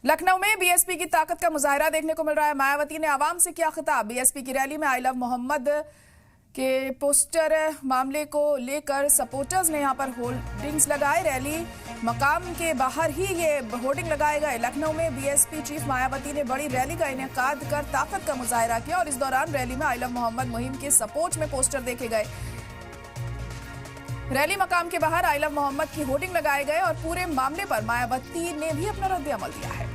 लखनऊ में बीएसपी की ताकत का मुजाहिरा देखने को मिल रहा है। मायावती ने आवाम से किया खिताब। बीएसपी की रैली में आई लव मोहम्मद के पोस्टर मामले को लेकर सपोर्टर्स ने यहां पर होर्डिंग्स लगाए। रैली मकाम के बाहर ही ये होर्डिंग लगाए गए। लखनऊ में बीएसपी चीफ मायावती ने बड़ी रैली का इनेकाद कर ताकत का मुजाहिरा किया और इस दौरान रैली में आई लव मोहम्मद मुहिम के सपोर्ट में पोस्टर देखे गए। रैली मकाम के बाहर आई लव मोहम्मद की होर्डिंग लगाए गए और पूरे मामले पर मायावती ने भी अपना रद्द-ए-अमल दिया है।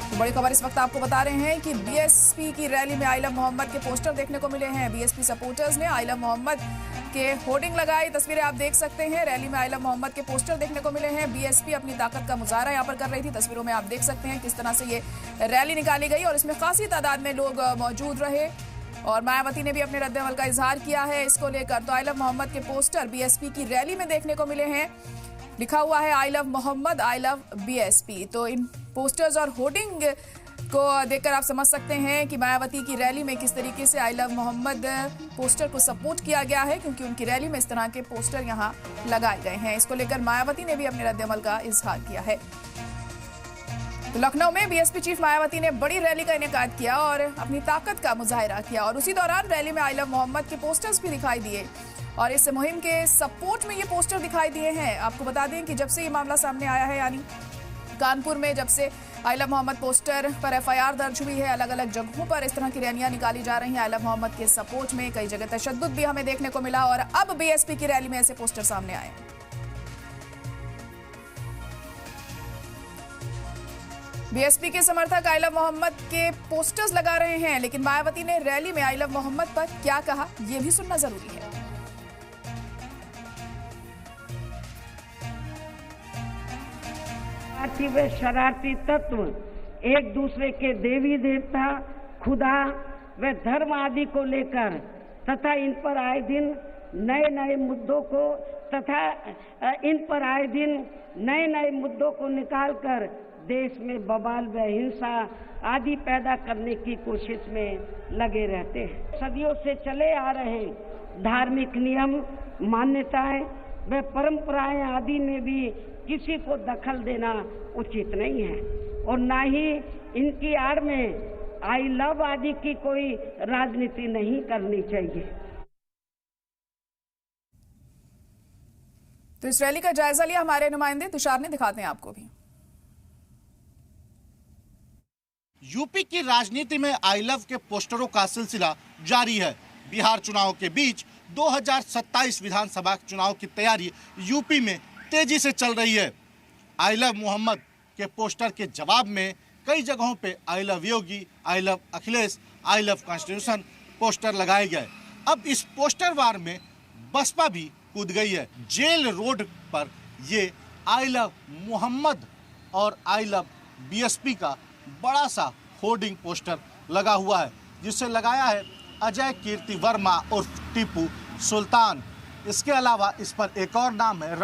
तो बड़ी खबर इस वक्त आपको बता रहे हैं कि बीएसपी की रैली में आई लव मोहम्मद के पोस्टर देखने को मिले हैं। बीएसपी सपोर्टर्स ने आई लव मोहम्मद के होर्डिंग लगाई। तस्वीरें आप देख सकते हैं। रैली में आई लव मोहम्मद के पोस्टर देखने को मिले हैं। बीएसपी अपनी ताकत का मुजाहरा यहां पर कर रही थी। तस्वीरों में आप देख सकते हैं किस तरह से ये रैली निकाली गई और इसमें खासी तादाद में लोग मौजूद रहे और मायावती ने भी अपने रद्द-ए-अमल का इजहार किया है इसको लेकर। तो आई लव मोहम्मद के पोस्टर बीएसपी की रैली में देखने को मिले हैं। लिखा हुआ है I love Mohammad, I love BSP. तो इन पोस्टर्स और होर्डिंग को देखकर आप समझ सकते हैं कि मायावती की रैली में किस तरीके से आई लव मोहम्मद पोस्टर को सपोर्ट किया गया है, क्योंकि उनकी रैली में इस तरह के पोस्टर यहां लगाए गए हैं। इसको लेकर मायावती ने भी अपने रद्द-ए-अमल का इजहार किया है। तो लखनऊ में बीएसपी चीफ मायावती ने बड़ी रैली का इनेकाद किया और अपनी ताकत का मुजाहिरा किया और उसी दौरान रैली में आई लव मोहम्मद के पोस्टर्स भी दिखाई दिए और इस मुहिम के सपोर्ट में ये पोस्टर दिखाई दिए हैं। आपको बता दें कि जब से ये मामला सामने आया है, यानी कानपुर में जब से आई लव मोहम्मद पोस्टर पर एफआईआर दर्ज हुई है, अलग अलग जगहों पर इस तरह की रैलियां निकाली जा रही हैं आई लव मोहम्मद के सपोर्ट में। कई जगह तशद्दुद भी हमें देखने को मिला और अब बीएसपी की रैली में ऐसे पोस्टर सामने आए। बीएसपी के समर्थक आई लव मोहम्मद के पोस्टर्स लगा रहे हैं, लेकिन मायावती ने रैली में आई लव मोहम्मद पर क्या कहा, यह भी सुनना जरूरी है। व शरारती तत्व एक दूसरे के देवी देवता, खुदा व धर्म आदि को लेकर तथा इन पर आए दिन नए नए मुद्दों को निकालकर देश में बवाल व हिंसा आदि पैदा करने की कोशिश में लगे रहते हैं। सदियों से चले आ रहे धार्मिक नियम, मान्यताएं व परंपराएं आदि में भी किसी को दखल देना उचित नहीं है और ना ही इनकी आड़ में आई लव आदि की कोई राजनीति नहीं करनी चाहिए। तो इस रैली का जायजा लिया हमारे नुमाइंदे तुषार ने, दिखाते हैं आपको भी। यूपी की राजनीति में आई लव के पोस्टरों का सिलसिला जारी है। बिहार चुनाव के बीच 2027 विधानसभा चुनाव की तैयारी यूपी में तेजी से चल रही है। आई लव मोहम्मद के पोस्टर के जवाब में कई जगहों पे I love Yogi, I love Akhilesh, I love constitution poster लगाए गए। अब इस पोस्टर वार में बसपा भी कूद गई है। जेल रोड पर ये आई लव मोहम्मद और आई लव बीएसपी का बड़ा सा होर्डिंग पोस्टर लगा हुआ है, जिसे लगाया है अजय कीर्ति वर्मा उर्फ टीपू सुल्तान। इसके अलावा इस पर एक और नाम है